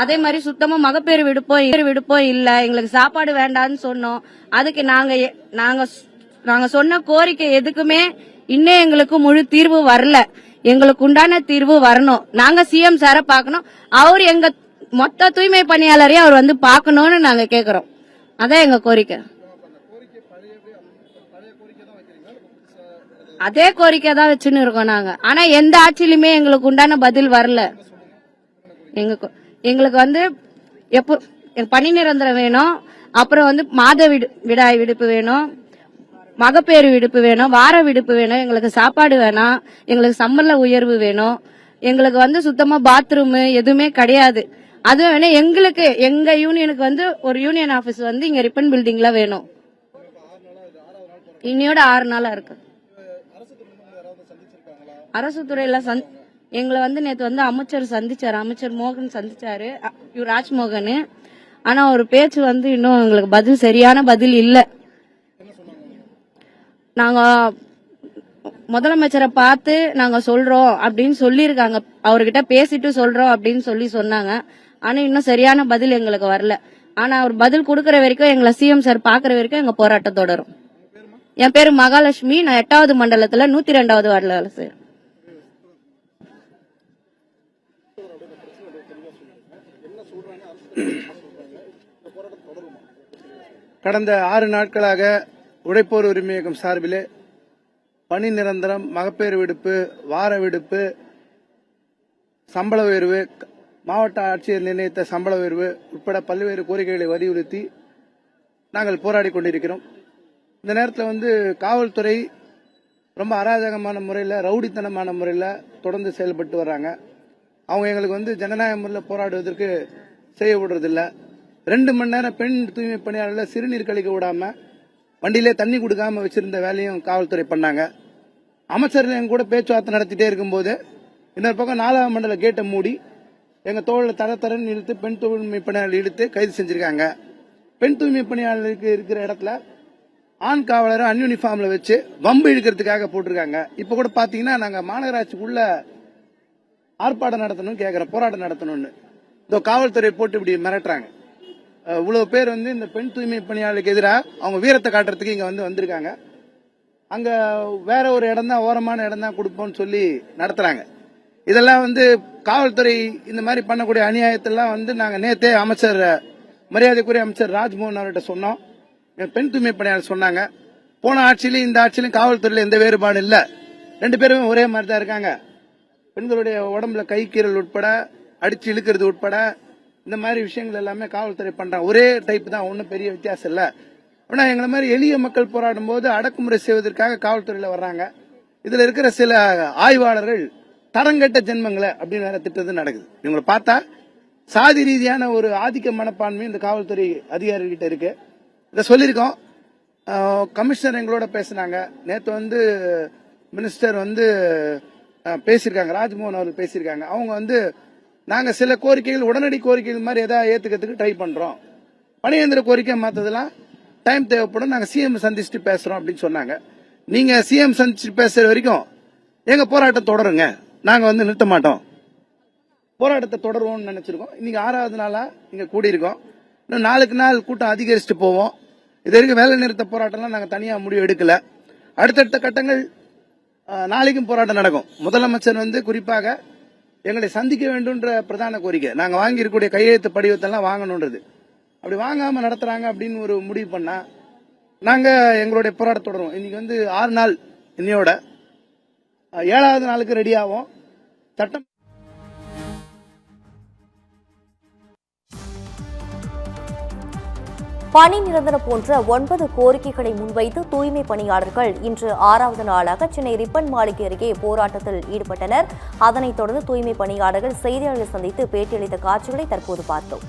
அதே மாதிரி சுத்தமா மகப்பேறு விடுப்போ இல்ல, எங்களுக்கு சாப்பாடு வேண்டாம்னு சொன்னோம். அதுக்கு நாங்க சொன்ன கோரிக்கை எதுக்குமே இன்னும் எங்களுக்கு முழு தீர்வு வரல. எங்களுக்கு உண்டான தீர்வு வரணும். நாங்க சிஎம் சார பாக்கணும். அவர் எங்க மொத்த தூய்மை பணியாளரையும் அவர் வந்து பாக்கணும்னு நாங்க கேக்குறோம். அதான் எங்க கோரிக்கை. அதே கோரிக்கை தான் வச்சுன்னு இருக்கோம் நாங்க. ஆனா எந்த ஆட்சியிலுமே எங்களுக்கு உண்டான பதில் வரல. எங்களுக்கு வந்து எப்போ பணி நிரந்தரம் வேணும், அப்புறம் வந்து மாத விடாய் விடுப்பு வேணும், மகப்பேறு விடுப்பு வேணும், வார விடுப்பு வேணும், எங்களுக்கு சாப்பாடு வேணாம், எங்களுக்கு சம்பள உயர்வு வேணும், எங்களுக்கு வந்து சுத்தமா பாத்ரூம் எதுவுமே கிடையாது. அதுவும் வேணும் எங்களுக்கு. எங்க யூனியனுக்கு வந்து ஒரு யூனியன் ஆபீஸ் வந்து இங்க ரிப்பன் பில்டிங்ல வேணும். இன்னையோட 6 நாளா இருக்கு. அரசு துறையில எங்களை வந்து நேத்து வந்து அமைச்சர் சந்திச்சாரு. அமைச்சர் மோகன் சந்திச்சாரு, ராஜ்மோகன். ஆனா ஒரு பேச்சு வந்து இன்னும் எங்களுக்கு சரியான பதில் இல்ல. நாங்க முதலமைச்சரை பார்த்து நாங்க சொல்றோம் அப்படின்னு சொல்லிருக்காங்க. அவர்கிட்ட பேசிட்டு சொல்றோம் அப்படின்னு சொன்னாங்க. ஆனா இன்னும் சரியான பதில் எங்களுக்கு வரல. ஆனா அவர் பதில் கொடுக்கற வரைக்கும், எங்களை சிஎம் சார் பாக்குற வரைக்கும் எங்க போராட்டம் தொடரும். என் பேரு மகாலட்சுமி. நான் 8வது மண்டலத்துல 102வது வார்டுல வேலை செய்யறேன். கடந்த 6 நாட்களாக உழைப்போர் உரிமை இயக்கம் சார்பிலே பணி நிரந்தரம், மகப்பேறு விடுப்பு, வார விடுப்பு, சம்பள உயர்வு, மாவட்ட ஆட்சியர் நிர்ணயித்த சம்பள உயர்வு உட்பட பல்வேறு கோரிக்கைகளை வலியுறுத்தி நாங்கள் போராடி கொண்டிருக்கிறோம். இந்த நேரத்தில் வந்து காவல்துறை ரொம்ப அராஜகமான முறையில், ரவுடித்தனமான முறையில் தொடர்ந்து செயல்பட்டு வர்றாங்க. அவங்க எங்களுக்கு வந்து ஜனநாயக முறையில் போராடுவதற்கு செய்ய விடுறதில்லை. 2 மணி நேரம் பெண் தூய்மை பணியாளர்கள் சிறுநீர் கழிக்க விடாம, வண்டியிலே தண்ணி கொடுக்காம வச்சிருந்த வேலையும் காவல்துறை பண்ணாங்க. அமைச்சர்கள் எங்க கூட பேச்சுவார்த்தை நடத்திட்டே இருக்கும்போது இன்னொரு பக்கம் 4வது மண்டல கேட்டை மூடி எங்க தோழர் தரன்னு இழுத்து பெண் தூய்மை பணியாளர்கள் இழுத்து கைது செஞ்சிருக்காங்க. பெண் தூய்மை பணியாளர்களுக்கு இருக்கிற இடத்துல ஆண் காவலரை அன்யூனிஃபார்ம்ல வச்சு வம்பு இழுக்கிறதுக்காக போட்டிருக்காங்க. இப்ப கூட பாத்தீங்கன்னா நாங்க மாநகராட்சிக்குள்ள ஆர்ப்பாட்டம் நடத்தணும் கேட்கிறோம், போராட்டம் நடத்தணும்னு இந்த காவல்துறை போட்டு இப்படி மிரட்டுறாங்க. இவ்வளவு பேர் வந்து இந்த பெண் தூய்மை பணியாளருக்கு எதிராக அவங்க வீரத்தை காட்டுறதுக்கு இங்க வந்திருக்காங்க. அங்க வேற ஒரு இடம் தான், ஓரமான இடம் தான் கொடுப்போம்னு சொல்லி நடத்துறாங்க. இதெல்லாம் வந்து காவல்துறை இந்த மாதிரி பண்ணக்கூடிய அநியாயத்தெல்லாம் வந்து நாங்க நேத்தே அமைச்சர், மரியாதைக்குரிய அமைச்சர் ராஜ்மோகன் அவர்கிட்ட சொன்னோம். பெண் தூய்மை பணியாளர் சொன்னாங்க, போன ஆட்சியிலும் இந்த ஆட்சியிலும் காவல்துறையில எந்த வேறுபாடு இல்ல, 2 பேருமே ஒரே மாதிரி தான் இருக்காங்க. பெண்களுடைய உடம்புல கை கீறல் உட்பட, அடிச்சு இழுக்கிறது உட்பட இந்த மாதிரி விஷயங்கள் எல்லாமே காவல்துறை பண்றாங்க. ஒரே டைப் தான், ஒன்னும் பெரிய வித்தியாசம் இல்ல. ஆனா எங்களை மாதிரி எளிய மக்கள் போராடும் போது அடக்குமுறை செய்வதற்காக காவல்துறையில வர்றாங்க. இதுல இருக்கிற சில ஆய்வாளர்கள் தரங்கட்ட ஜென்மங்களை அப்படின்னு வேற திட்டது நடக்குது. இவங்களை பார்த்தா சாதி ரீதியான ஒரு ஆதிக்க மனப்பான்மை இந்த காவல்துறை அதிகாரிகிட்ட இருக்கு. இதை சொல்லியிருக்கோம். கமிஷனர் எங்களோட பேசினாங்க. நேற்று வந்து மினிஸ்டர் வந்து பேசியிருக்காங்க, ராஜ்மோகன் அவர்கள் பேசியிருக்காங்க. அவங்க வந்து நாங்க சில கோரிக்கைகள் உடனடி கோரிக்கைகள் மாதிரி ஏதாவது ஏத்துக்கிறதுக்கு ட்ரை பண்றோம், பணியந்திர கோரிக்கை மாத்ததெல்லாம் டைம் தேவைப்படும், நாங்க சிஎம் சந்திச்சுட்டு பேசுறோம் அப்படின்னு சொன்னாங்க. நீங்க சிஎம் சந்திச்சுட்டு பேசுற வரைக்கும் எங்க போராட்டம் தொடருங்க, நாங்க வந்து நிறுத்த மாட்டோம், போராட்டத்தை தொடருவோம்னு நினைச்சிருக்கோம். இன்னைக்கு 6வது நாளா இங்க கூடியிருக்கோம். இன்னும் நாளுக்கு நாள் கூட்டம் அதிகரிச்சுட்டு போவோம். இது வரைக்கும் வேலை நிறுத்த போராட்டம்லாம் நாங்க தனியா முடிவு எடுக்கல. அடுத்தடுத்த கட்டங்கள் நாளைக்கும் போராட்டம் நடக்கும். முதலமைச்சர் வந்து குறிப்பாக எங்களை சந்திக்க வேண்டும்ன்ற பிரதான கோரிக்கை, நாங்க வாங்கி இருக்கக்கூடிய கையெழுத்து படிவத்தெல்லாம் வாங்கணும்ன்றது. அப்படி வாங்காம நடத்துறாங்க அப்படின்னு ஒரு முடிவு பண்ணா நாங்க எங்களுடைய போராட்டம் தொடருவோம். இன்னைக்கு வந்து 6 நாள், இன்னையோட 7வது நாளுக்கு ரெடி ஆகும். சட்டம் பணி நிரந்தரம் போன்ற 9 கோரிக்கைகளை முன்வைத்து தூய்மை பணியாளர்கள் இன்று 6வது நாளாக சென்னை ரிப்பன் மாளிகை அருகே போராட்டத்தில் ஈடுபட்டனர். அதனைத் தொடர்ந்து தூய்மை பணியாளர்கள் செய்தியாளர்களை சந்தித்து பேட்டியளித்த காட்சிகளை தற்போது பார்த்தோம்.